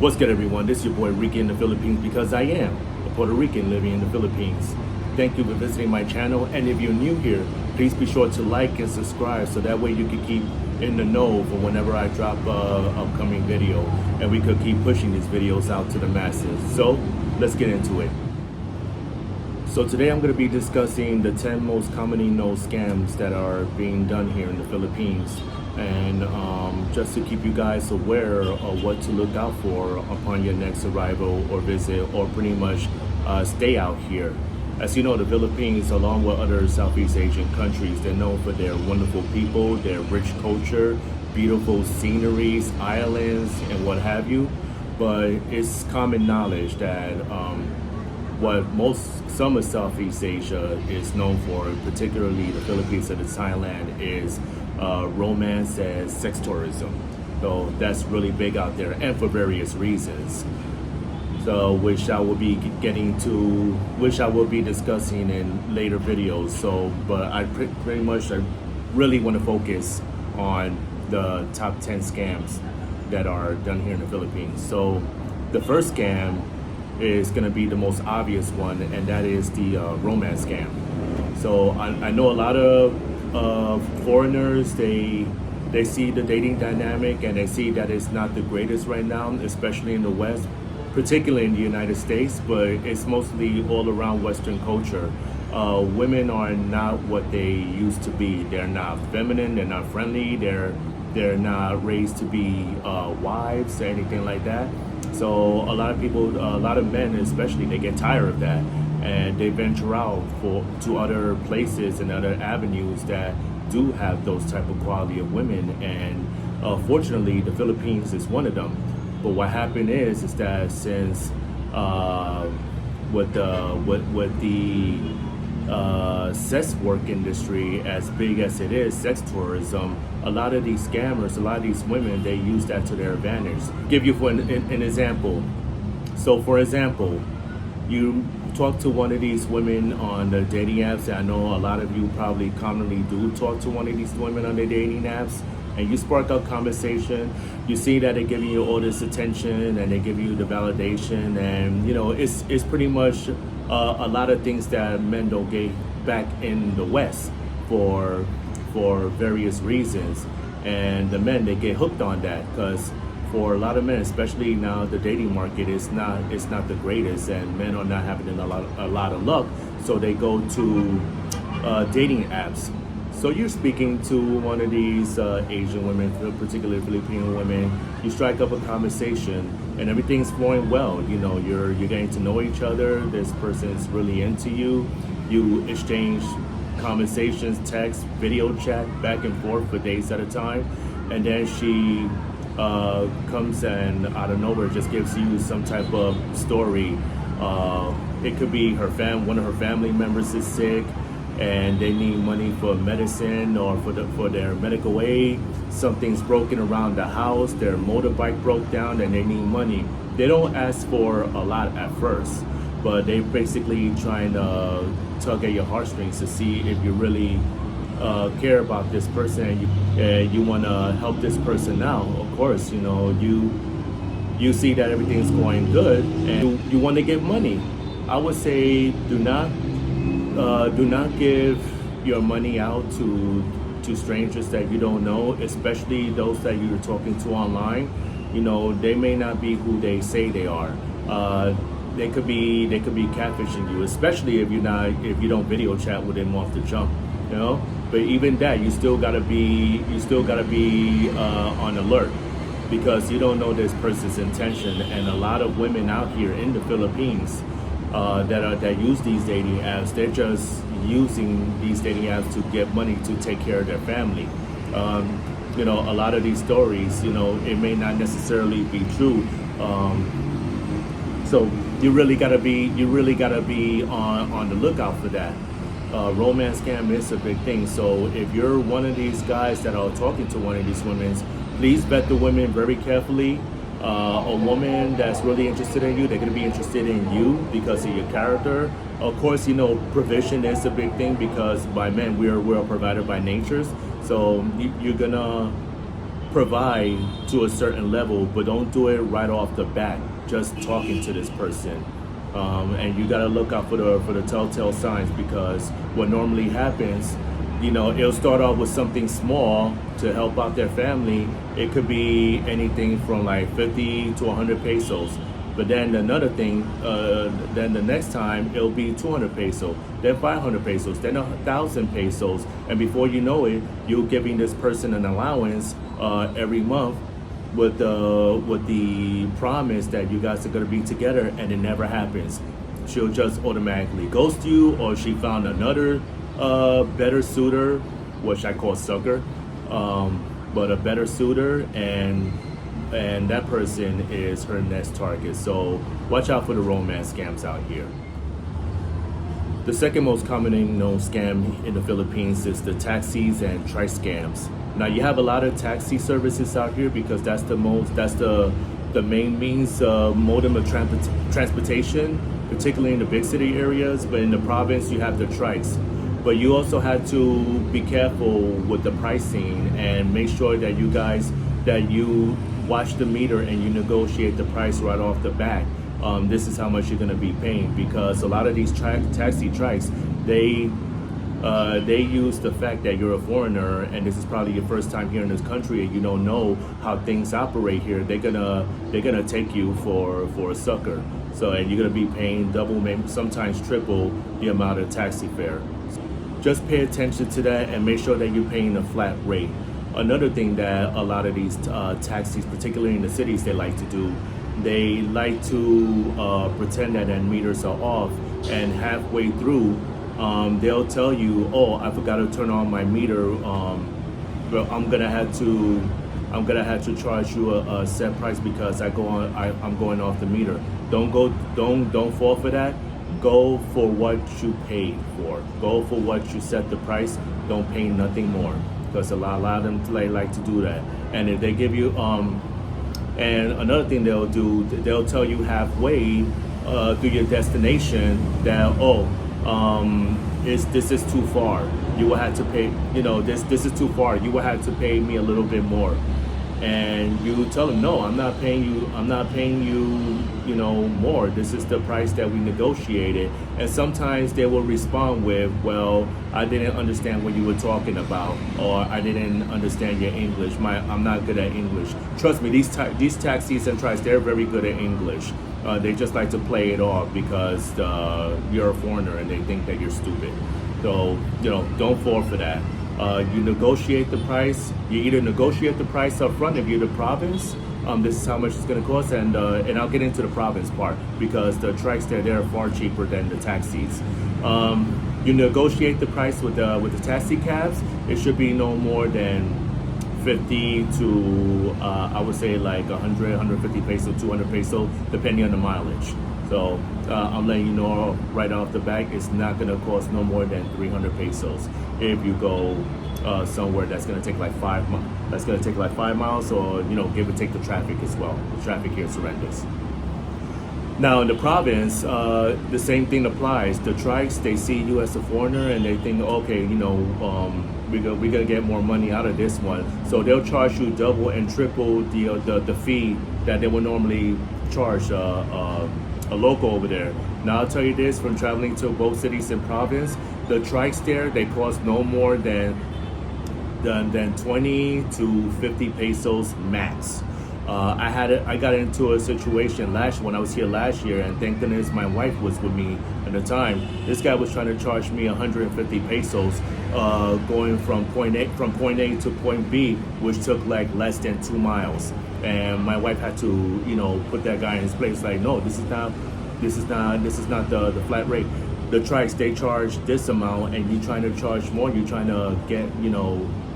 What's good, everyone? This is your boy Ricky in the Philippines, because I am a Puerto Rican living in the Philippines. Thank you for visiting my channel, and if you're new here, please be sure to like and subscribe so that way you can keep in the know for whenever I drop a upcoming video, and we could keep pushing these videos out to the masses. So let's get into it. So today I'm going to be discussing the 10 most commonly known scams that are being done here in the Philippines, and just to keep you guys aware of what to look out for upon your next arrival or visit, or pretty much stay out here. As you know, the Philippines, along with other Southeast Asian countries, they're known for their wonderful people, their rich culture, beautiful sceneries, islands, and what have you. But it's common knowledge that what some of Southeast Asia is known for, particularly the Philippines and Thailand, is romance and sex tourism. So that's really big out there, and for various reasons. So which I will be discussing in later videos. So, but I really want to focus on the top 10 scams that are done here in the Philippines. So the first scam is going to be the most obvious one, and that is the romance scam. So I know a lot of foreigners, they see the dating dynamic and they see that it's not the greatest right now, especially in the West, particularly in the United States, but it's mostly all around Western culture. Women are not what they used to be. They're not feminine, they're not friendly, they're not raised to be wives or anything like that. So a lot of people, a lot of men especially, they get tired of that, and they venture out to other places and other avenues that do have those type of quality of women, and fortunately the Philippines is one of them. But what happened is that since with the sex work industry as big as it is, sex tourism, a lot of these scammers, a lot of these women, they use that to their advantage. Give you an example. So for example, you talk to one of these women on the dating apps. I know a lot of you probably commonly do talk to one of these women on the dating apps, and you spark up conversation. You see that they're giving you all this attention and they give you the validation, and you know it's pretty much a lot of things that men don't get back in the West for various reasons, and the men, they get hooked on that, because for a lot of men, especially now, the dating market is not the greatest, and men are not having a lot of luck, so they go to dating apps. So you're speaking to one of these Asian women, particularly Filipino women. You strike up a conversation, and everything's flowing well. You know, you're getting to know each other. This person's really into you. You exchange conversations, text, video chat, back and forth for days at a time, and then she comes and out of nowhere just gives you some type of story. It could be one of her family members is sick and they need money for medicine or for their medical aid. Something's broken around the house, their motorbike broke down and they need money. They don't ask for a lot at first, but they basically trying to tug at your heartstrings to see if you really care about this person, and you want to help this person out. Of course, you know, you see that everything's going good and you want to give money. I would say do not give your money out to strangers that you don't know, especially those that you're talking to online. You know, they may not be who they say they are. They could be catfishing you, especially if you don't video chat with them off the jump, you know. But even that, you still gotta be on alert, because you don't know this person's intention. And a lot of women out here in the Philippines that use these dating apps, they're just using these dating apps to get money to take care of their family. You know, a lot of these stories, you know, it may not necessarily be true. So you really gotta be on the lookout for that. Romance scam is a big thing. So if you're one of these guys that are talking to one of these women, please vet the women very carefully. A woman that's really interested in you, they're going to be interested in you because of your character. Of course, you know, provision is a big thing, because by men, we're a provider by nature. So you're gonna provide to a certain level, but don't do it right off the bat. Just talking to this person, and you got to look out for the telltale signs, because what normally happens, it'll start off with something small to help out their family. It could be anything from like 50 to 100 pesos. But then another thing, then the next time it'll be 200 pesos, then 500 pesos, then 1,000 pesos, and before you know it, you're giving this person an allowance every month with the promise that you guys are gonna be together, and it never happens. She'll just automatically ghost you, or she found another better suitor, which I call sucker, but a better suitor, and that person is her next target. So watch out for the romance scams out here. The second most commonly known scam in the Philippines is the taxis and trike scams. Now you have a lot of taxi services out here because that's the main means modem of transportation, particularly in the big city areas. But in the province you have the trikes. But you also have to be careful with the pricing and make sure that you watch the meter and you negotiate the price right off the bat. This is how much you're going to be paying, because a lot of these taxi trikes, they use the fact that you're a foreigner and this is probably your first time here in this country and you don't know how things operate here. They're gonna take you for a sucker. So, and you're gonna be paying double, maybe sometimes triple the amount of taxi fare. Just pay attention to that and make sure that you're paying a flat rate. Another thing that a lot of these taxis, particularly in the cities, they like to do, they like to pretend that their meters are off, and halfway through, they'll tell you, "Oh, I forgot to turn on my meter, but I'm gonna have to charge you a set price because I'm going off the meter." Don't fall for that. Go for what you paid for. Go for what you set the price. Don't pay nothing more, because a lot of them like to do that. And if they give you and another thing they'll do, they'll tell you halfway through your destination that, this is too far. You will have to pay. This is too far. You will have to pay me a little bit more. And you tell them, no, I'm not paying you, more. This is the price that we negotiated. And sometimes they will respond with, well, I didn't understand what you were talking about, or I didn't understand your English. I'm not good at English. Trust me, these taxis and trikes, they're very good at English. They just like to play it off because you're a foreigner and they think that you're stupid. So, don't fall for that. You negotiate the price. You either negotiate the price up front if you're the province. This is how much it's going to cost, and I'll get into the province part because the trikes they're far cheaper than the taxis. You negotiate the price with the taxi cabs. It should be no more than 50 to I would say like 100, 150 peso, 200 peso, depending on the mileage. So I'm letting you know right off the bat, it's not going to cost no more than 300 pesos if you go somewhere that's going to take like 5 miles. That's going to take like 5 miles, or give or take the traffic as well. The traffic here is horrendous. Now in the province, the same thing applies. The trikes, they see you as a foreigner and they think, okay, we're gonna get more money out of this one. So they'll charge you double and triple the fee that they would normally charge a local over there. Now I'll tell you this, from traveling to both cities and province, the trikes there, they cost no more than 20 to 50 pesos max. I got into a situation when I was here last year, and thank goodness my wife was with me at the time. This guy was trying to charge me 150 pesos going from point A to point B, which took like less than 2 miles. And my wife had to, put that guy in his place. Like, no, this is not the flat rate. The trikes, they charge this amount, and you trying to charge more. You trying to get,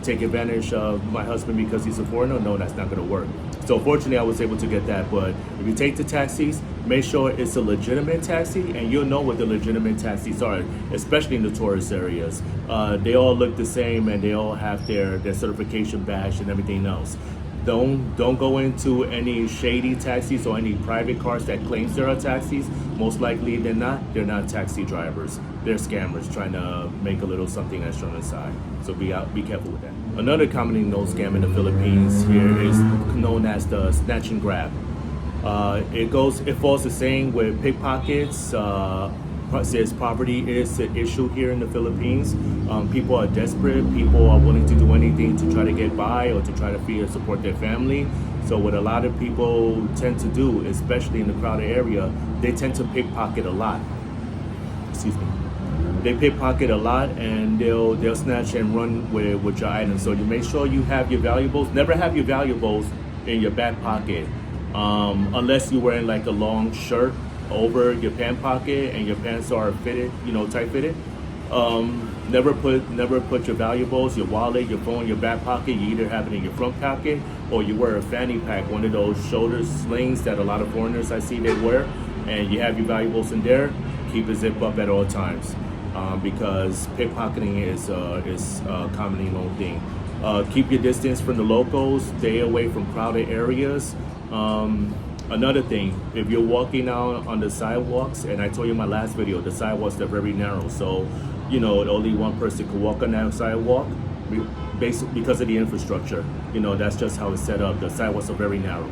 take advantage of my husband because he's a foreigner. No, that's not going to work. So fortunately, I was able to get that. But if you take the taxis, make sure it's a legitimate taxi, and you'll know what the legitimate taxis are, especially in the tourist areas. They all look the same, and they all have their certification badge and everything else. Don't go into any shady taxis or any private cars that claims there are taxis. Most likely they're not taxi drivers. They're scammers trying to make a little something extra on the side. So be careful with that. Another commonly known scam in the Philippines here is known as the snatch and grab. It falls the same with pickpockets. Says poverty is an issue here in the Philippines. People are desperate. People are willing to do anything to try to get by or to try to feed or support their family. So what a lot of people tend to do, especially in the crowded area, they tend to pickpocket a lot. Excuse me. They pickpocket a lot, and they'll snatch and run with your items. So you make sure you have your valuables. Never have your valuables in your back pocket, unless you're wearing like a long shirt over your pant pocket and your pants are fitted, tight fitted. Never put your valuables, your wallet, your phone, in your back pocket. You either have it in your front pocket or you wear a fanny pack, one of those shoulder slings that a lot of foreigners I see they wear, and you have your valuables in there. Keep it zipped up at all times, because pickpocketing is a commonly known thing. Keep your distance from the locals. Stay away from crowded areas. Another thing, if you're walking out on the sidewalks, and I told you in my last video, the sidewalks are very narrow, so only one person could walk on that sidewalk, basically because of the infrastructure. That's just how it's set up. The sidewalks are very narrow.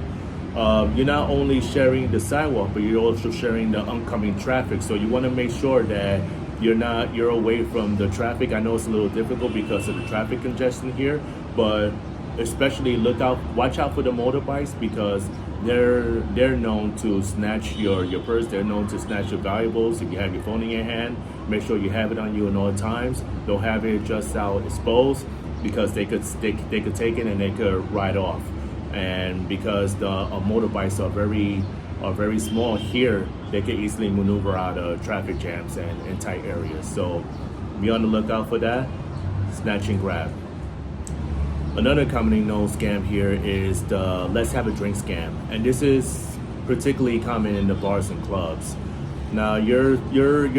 You're not only sharing the sidewalk, but you're also sharing the oncoming traffic. So you want to make sure that you're away from the traffic. I know it's a little difficult because of the traffic congestion here, but especially watch out for the motorbikes, because they're known to snatch your purse. They're known to snatch your valuables. If you have your phone in your hand, make sure you have it on you at all times. Don't have it just out exposed, because they could take it and they could ride off. And because the motorbikes are very small here, they can easily maneuver out of traffic jams and tight areas. So be on the lookout for that. Snatch and grab. Another commonly known scam here is the let's have a drink scam, and this is particularly common in the bars and clubs. Now you're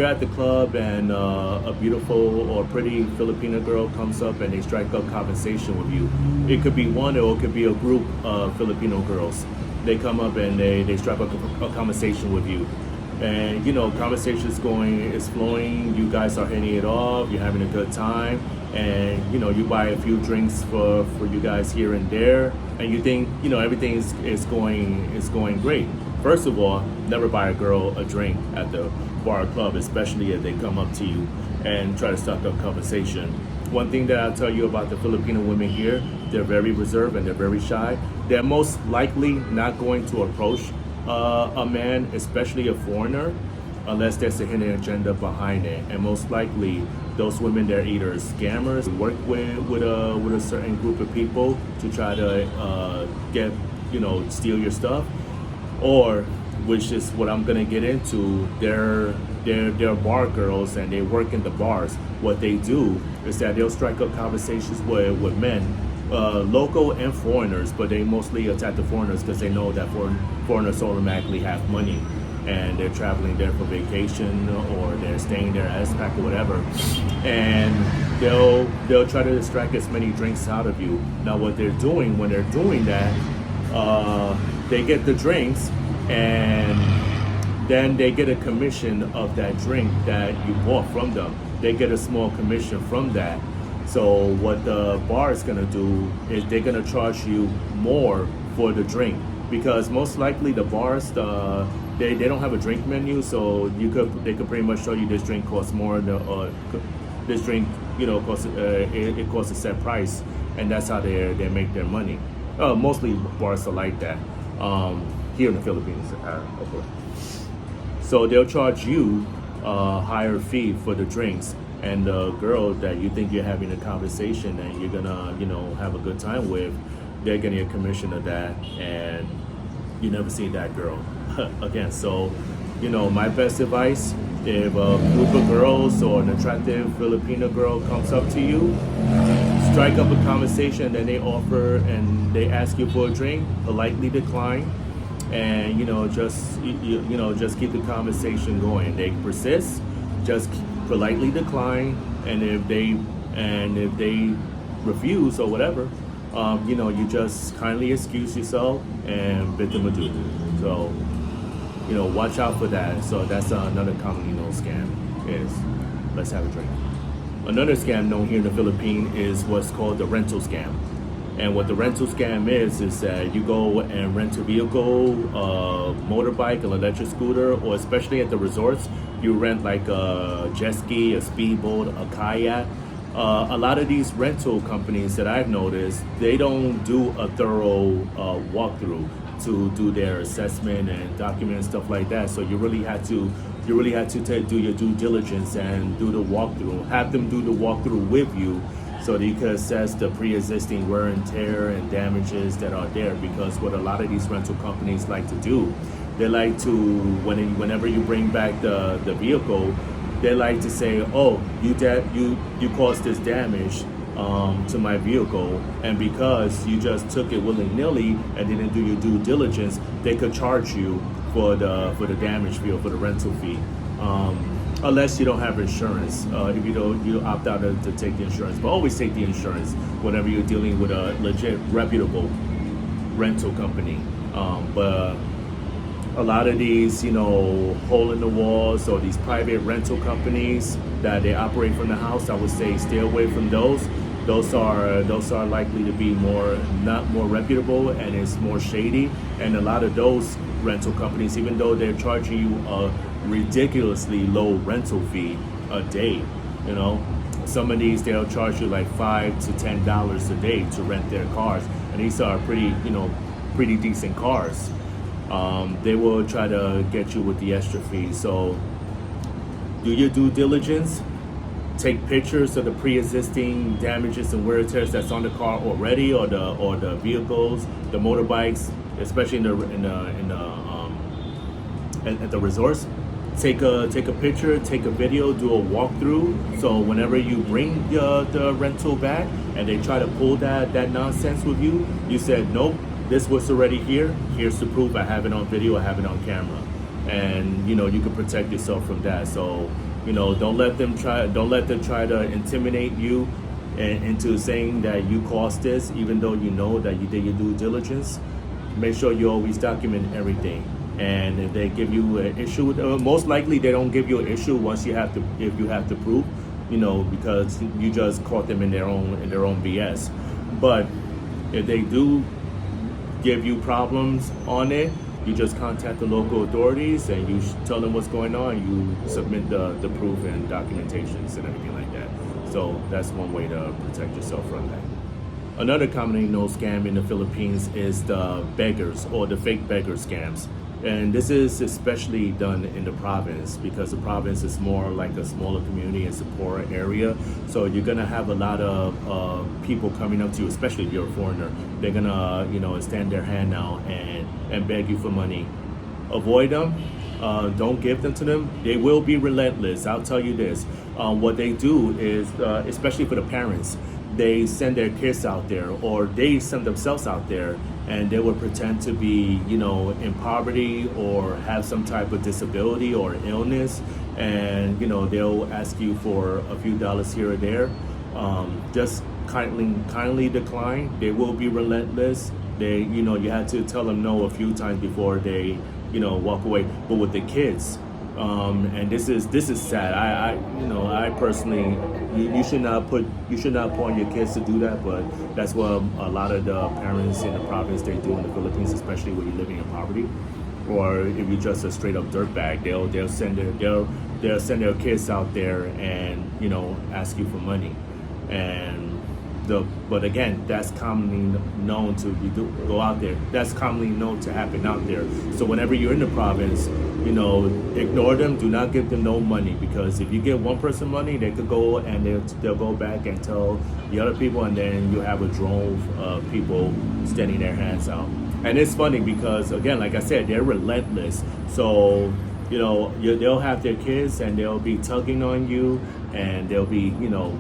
at the club, and a beautiful or pretty Filipino girl comes up and they strike up conversation with you. It could be one, or it could be a group of Filipino girls. They come up and they strike up a conversation with you, and conversation is flowing. You guys are hitting it off. You're having a good time, and you buy a few drinks for you guys here and there, and you think everything is going great. First of all, never buy a girl a drink at the bar or club, especially if they come up to you and try to start up conversation. One thing that I'll tell you about the Filipino women here, they're very reserved and they're very shy. They're most likely not going to approach a man, especially a foreigner, unless there's a hidden agenda behind it. And most likely, those women, they're either scammers, work with a certain group of people to try to steal your stuff, or, which is what I'm gonna get into, they're bar girls and they work in the bars. What they do is that they'll strike up conversations with men, local and foreigners, but they mostly attack the foreigners because they know that foreigners automatically have money and they're traveling there for vacation, or they're staying there as pack or whatever, and they'll try to extract as many drinks out of you. Now what they're doing when they're doing that, they get the drinks, and then they get a commission of that drink that you bought from them. They get a small commission from that. So what the bar is gonna do is they're gonna charge you more for the drink, because most likely the bars, they don't have a drink menu, so they could pretty much show you this drink costs more. This drink costs it costs a set price, and that's how they make their money. Mostly bars are like that. Here in the Philippines, of course. So they'll charge you a higher fee for the drinks, and the girl that you think you're having a conversation and you're gonna, have a good time with, they're getting a commission of that, and you never see that girl again. So, my best advice: if a group of girls or an attractive Filipino girl comes up to you, strike up a conversation, then they offer and they ask you for a drink, politely decline, and just keep the conversation going. They persist, just politely decline, and if they refuse or whatever, you just kindly excuse yourself and bid them adieu. So watch out for that. So that's another commonly known scam, is let's have a drink. Another scam known here in the Philippines is what's called the rental scam. And what the rental scam is that you go and rent a vehicle, a motorbike, an electric scooter, or especially at the resorts, you rent like a jet ski, a speedboat, a kayak. A lot of these rental companies that I've noticed, they don't do a thorough walkthrough to do their assessment and document and stuff like that. So you really had to do your due diligence and do the walkthrough. Have them do the walkthrough with you, so that you can assess the pre-existing wear and tear and damages that are there. Because what a lot of these rental companies like to do, they like to, whenever you bring back the vehicle, they like to say, oh, you caused this damage to my vehicle, and because you just took it willy-nilly and didn't do your due diligence, they could charge you for the damage fee or for the rental fee, unless you don't have insurance. If you don't, you opt out to take the insurance, but always take the insurance whenever you're dealing with a legit, reputable rental company. But a lot of these, hole in the walls or these private rental companies that they operate from the house, I would say stay away from those. Those are likely to be not more reputable, and it's more shady. And a lot of those rental companies, even though they're charging you a ridiculously low rental fee a day, some of these they'll charge you like $5 to $10 a day to rent their cars, and these are pretty decent cars. They will try to get you with the extra fee. So do your due diligence. Take pictures of the pre-existing damages and wear and tears that's on the car already, or the vehicles, the motorbikes, especially at the resorts. Take a picture, take a video, do a walkthrough. So whenever you bring the rental back and they try to pull that nonsense with you, you said, nope, this was already here. Here's the proof. I have it on video. I have it on camera, and you can protect yourself from that. So don't let them try to intimidate you into saying that you caused this, even though you know that you did your due diligence. Make sure you always document everything. And if they give you an issue, most likely they don't give you an issue if you have to prove, because you just caught them in their own BS. But if they do give you problems on it, you just contact the local authorities and you tell them what's going on. You submit the proof and documentations and everything like that. So that's one way to protect yourself from that. Another commonly known scam in the Philippines is the beggars or the fake beggar scams. And this is especially done in the province, because the province is more like a smaller community. It's a poorer area. So you're gonna have a lot of people coming up to you, especially if you're a foreigner. They're gonna, extend their hand out and beg you for money. Avoid them. Don't give them to them. They will be relentless. I'll tell you this. What they do is, especially for the parents, they send their kids out there, or they send themselves out there, and they will pretend to be, in poverty or have some type of disability or illness, and they'll ask you for a few dollars here or there. Just kindly decline. They will be relentless. You had to tell them no a few times before they, walk away. But with the kids, and this is sad. I personally, you should not put on your kids to do that, but that's what a lot of the parents in the province, they do in the Philippines, especially when you're living in poverty, or if you're just a straight up dirtbag, they'll send their kids out there and ask you for money, but again, that's commonly known to go out there. That's commonly known to happen out there. So whenever you're in the province, ignore them. Do not give them no money, because if you give one person money, they could go and they'll go back and tell the other people, and then you have a drove of people extending their hands out. And it's funny because, again, like I said, they're relentless. So they'll have their kids and they'll be tugging on you, and they'll be,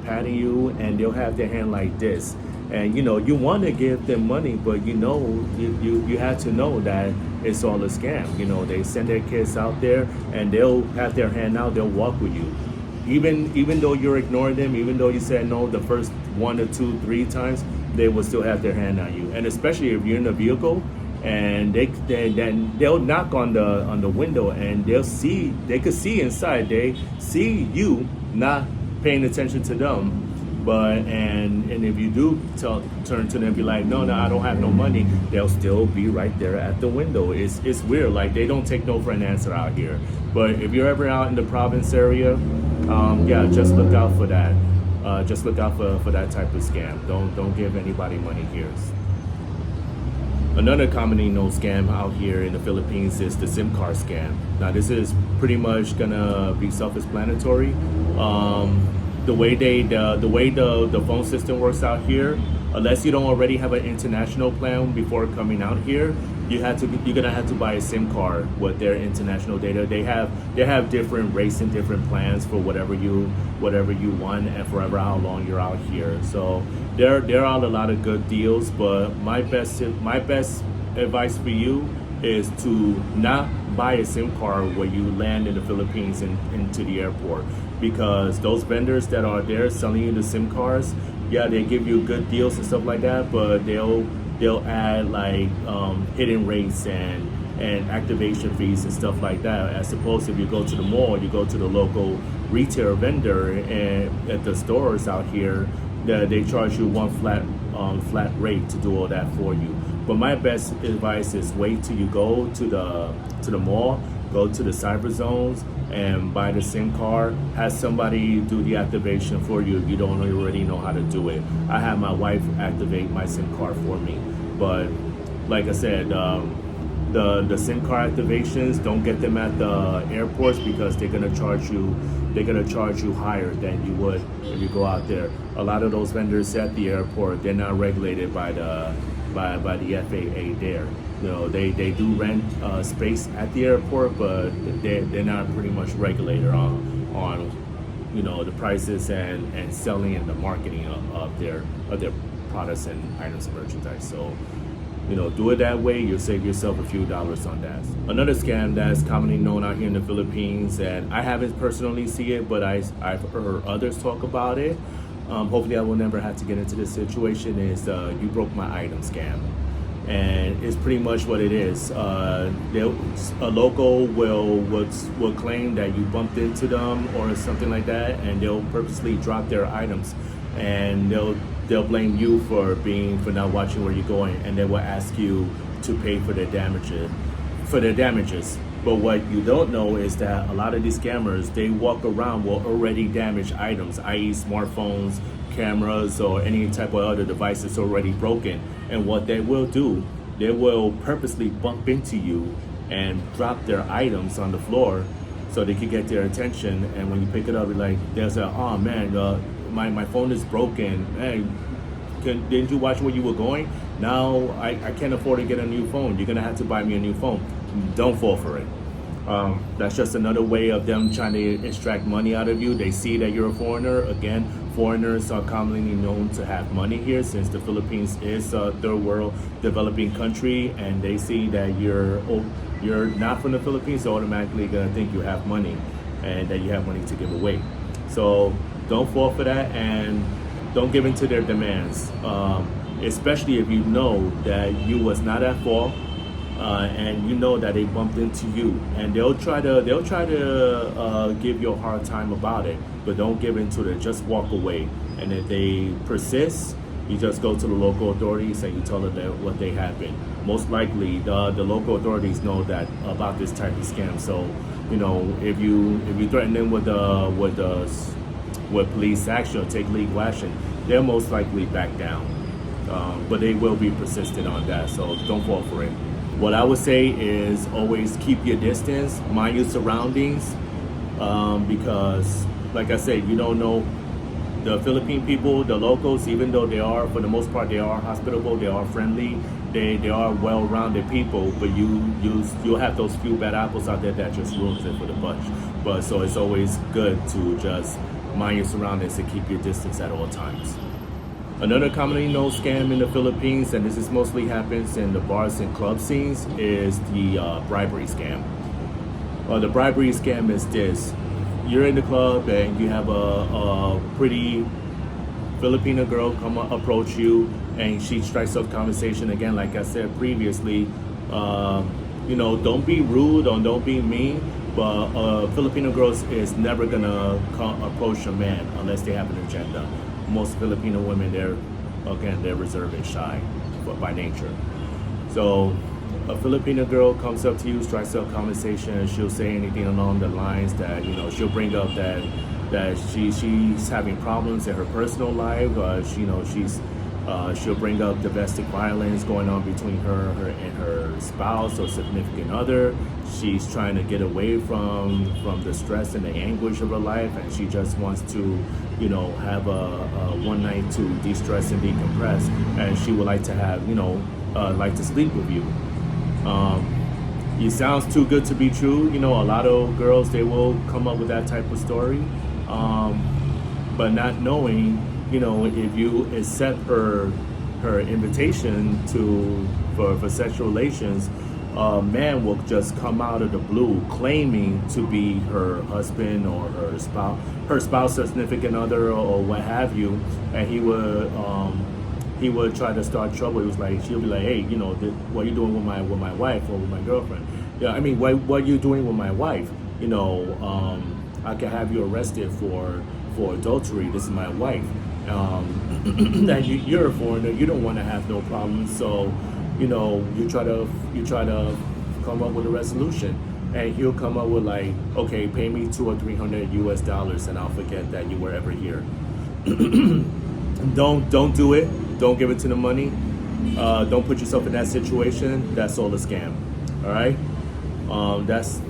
patting you, and they'll have their hand like this. And, you want to give them money, but, you have to know that it's all a scam. They send their kids out there and they'll have their hand out, they'll walk with you. Even though you're ignoring them, even though you said no the first 1 or 2, 3 times, they will still have their hand on you. And especially if you're in a vehicle, and they'll knock on the window, and they could see inside. They see you not paying attention to them. But and if you do turn to them and be like, no, I don't have no money, they'll still be right there at the window. It's weird. Like, they don't take no for an answer out here. But if you're ever out in the Province area, yeah, just look out for that. Just look out for that type of scam. Don't give anybody money here. Another commonly known scam out here in the Philippines is the SIM card scam. Now, this is pretty much gonna be self-explanatory. The way the phone system works out here, unless you don't already have an international plan before coming out here, you're gonna have to buy a SIM card with their international data. They have different rates and different plans for whatever you want and forever how long you're out here. So there are a lot of good deals, but my best advice for you is to not buy a SIM card when you land in the Philippines and into the airport, because those vendors that are there selling you the SIM cards, yeah, they give you good deals and stuff like that, but they'll add like hidden rates and activation fees and stuff like that. As opposed to if you go to the mall, you go to the local retail vendor, and at the stores out here, they charge you one flat rate to do all that for you. But my best advice is wait till you go to the mall, go to the cyber zones, and buy the SIM card. Have somebody do the activation for you if you don't already know how to do it. I had my wife activate my SIM card for me. But like I said, the SIM card activations, don't get them at the airports, because they're gonna charge you higher than you would if you go out there. A lot of those vendors at the airport, they're not regulated by the FAA there. You know, they do rent space at the airport, but they're not pretty much regulated on you know, the prices and selling and the marketing of their products and items of merchandise. So, you know, do it that way, you'll save yourself a few dollars on that. Another scam that's commonly known out here in the Philippines, and I haven't personally seen it, but I've heard others talk about it. Hopefully I will never have to get into this situation, is you broke my item scam. And it's pretty much what it is. A local will claim that you bumped into them or something like that, and they'll purposely drop their items, and they'll blame you for not watching where you're going, and they will ask you to pay for their damages. But what you don't know is that a lot of these scammers, they walk around with already damaged items, i.e. smartphones, cameras, or any type of other devices already broken. And what they will do, they will purposely bump into you and drop their items on the floor so they can get their attention. And when you pick it up, they'll say, oh man, my phone is broken. Hey, didn't you watch where you were going? Now I can't afford to get a new phone. You're gonna have to buy me a new phone. Don't fall for it. That's just another way of them trying to extract money out of you. They see that you're a foreigner. Again, foreigners are commonly known to have money here, since the Philippines is a third world developing country, and they see that you're not from the Philippines, so automatically gonna think you have money and that you have money to give away. So don't fall for that, and don't give in to their demands, especially if you know that you was not at fault. And you know that they bumped into you, and they'll try to give you a hard time about it, but don't give in to it. Just walk away. And if they persist, you just go to the local authorities and you tell them that what they happened. Most likely, the local authorities know that about this type of scam. So, you know, if you threaten them with police action or take legal action, they'll most likely back down. But they will be persistent on that. So don't fall for it. What I would say is always keep your distance, mind your surroundings, because, like I said, you don't know the Philippine people, the locals, even though they are, for the most part, they are hospitable, they are friendly, they are well-rounded people, but you'll have those few bad apples out there that just ruins it for the bunch. But so it's always good to just mind your surroundings and keep your distance at all times. Another commonly known scam in the Philippines, and this is mostly happens in the bars and club scenes, is the bribery scam. The bribery scam is this: you're in the club and you have a pretty Filipino girl approach you, and she strikes up conversation. Again, like I said previously, you know, don't be rude or don't be mean, But Filipino girls is never gonna approach a man unless they have an agenda. Most Filipino women, they're reserved and shy by nature. So a Filipino girl comes up to you, strikes up conversation, and she'll say anything along the lines that, she'll bring up that she's having problems in her personal life. She'll bring up domestic violence going on between her and her spouse or significant other. She's trying to get away from the stress and the anguish of her life, and she just wants to, have a one night to de-stress and decompress. And she would like to have, like to sleep with you. It sounds too good to be true. A lot of girls, they will come up with that type of story, but not knowing, if you accept her invitation for sexual relations, a man will just come out of the blue claiming to be her husband or her spouse or significant other or what have you, and he would try to start trouble. It was like, she'll be like, hey, what are you doing with my wife or with my girlfriend? Yeah, I mean, what are you doing with my wife? I can have you arrested for adultery. This is my wife. That you're a foreigner, you don't want to have no problems, so you try to come up with a resolution, and he'll come up with like, okay, pay me $200 or $300 and I'll forget that you were ever here. Don't do it. Don't give it to the money. Don't put yourself in that situation. That's all a scam. All right. That's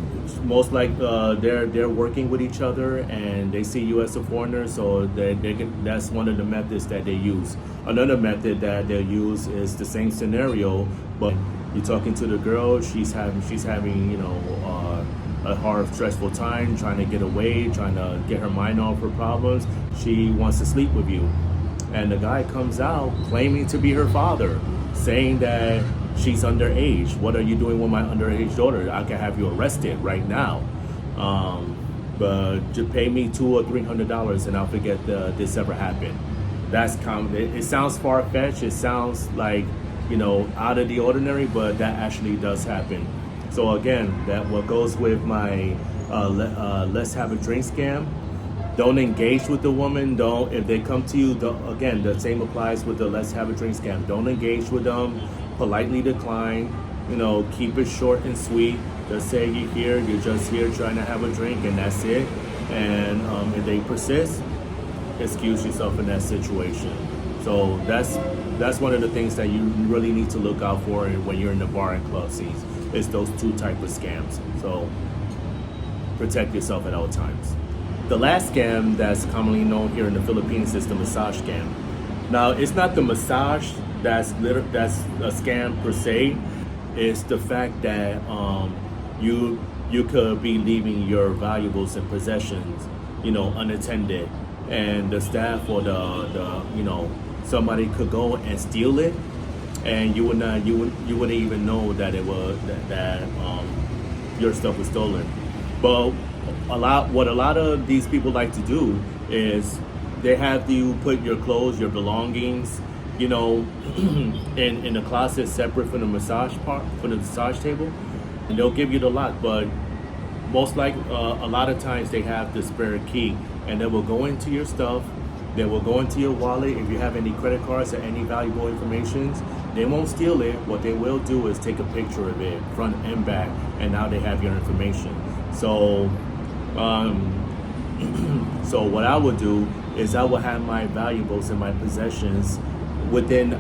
most like they're working with each other and they see you as a foreigner, so that's one of the methods that they use. Another method that they'll use is the same scenario, but you're talking to the girl, she's having a hard, stressful time, trying to get away, trying to get her mind off her problems. She wants to sleep with you, and the guy comes out claiming to be her father, saying that she's underage. What are you doing with my underage daughter? I can have you arrested right now. But just pay me $200 or $300 and I'll forget this ever happened. That's common. It sounds far-fetched. It sounds like, out of the ordinary, but that actually does happen. So again, that what goes with my let's have a drink scam. Don't engage with the woman. If they come to you, again, the same applies with the let's have a drink scam. Don't engage with them. Politely decline, keep it short and sweet. Just say you're just here trying to have a drink, and that's it. And if they persist, excuse yourself in that situation. So that's one of the things that you really need to look out for when you're in the bar and club scenes. It's those two types of scams. So protect yourself at all times. The last scam that's commonly known here in the Philippines is the massage scam. Now, it's not the massage that's a scam per se. It's the fact that you could be leaving your valuables and possessions, unattended, and the staff or somebody could go and steal it, and you wouldn't even know that it was that your stuff was stolen. But what a lot of these people like to do is they have you put your clothes, your belongings, in the closet separate from the massage table, and they'll give you the lot. But most a lot of times they have the spare key, and they will go into your stuff. They will go into your wallet. If you have any credit cards or any valuable information, they won't steal it. What they will do is take a picture of it, front and back, and now they have your information. So, so what I would do is I will have my valuables and my possessions within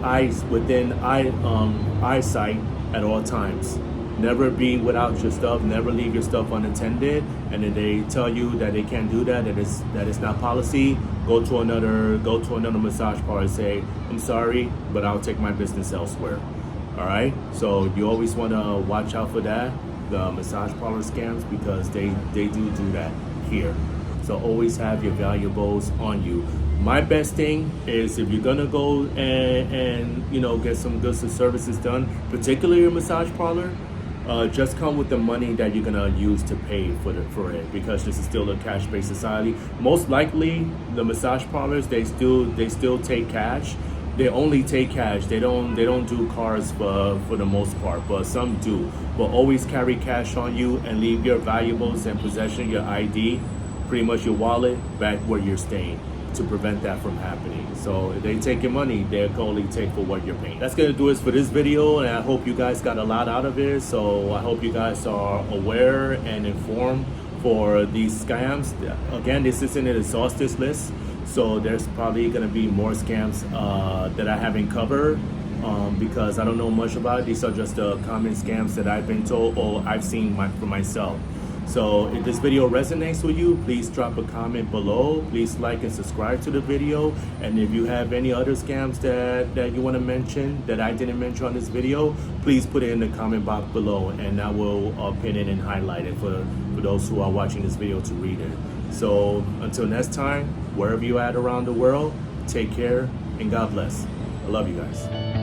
eyesight at all times. Never be without your stuff. Never leave your stuff unattended. And if they tell you that they can't do that, that it's not policy, go to another massage parlor and say, I'm sorry, but I'll take my business elsewhere. All right. So you always want to watch out for that, the massage parlor scams, because they do that here. So always have your valuables on you. My best thing is if you're gonna go and get some goods and services done, particularly a massage parlor, just come with the money that you're gonna use to pay for it, because this is still a cash-based society. Most likely, the massage parlors they still take cash, they only take cash. They don't do cards for the most part, but some do. But always carry cash on you and leave your valuables and possession, your ID, pretty much your wallet, back where you're staying, to prevent that from happening. So if they take your money, they'll only take for what you're paying. That's gonna do it for this video, and I hope you guys got a lot out of it. So I hope you guys are aware and informed for these scams. Again, this isn't an exhaustive list, so there's probably gonna be more scams that I haven't covered because I don't know much about it. These are just the common scams that I've been told or I've seen for myself. So if this video resonates with you, please drop a comment below. Please like and subscribe to the video. And if you have any other scams that you want to mention that I didn't mention on this video, please put it in the comment box below, and I will pin it and highlight it for those who are watching this video to read it. So until next time, wherever you're at around the world, take care and God bless. I love you guys.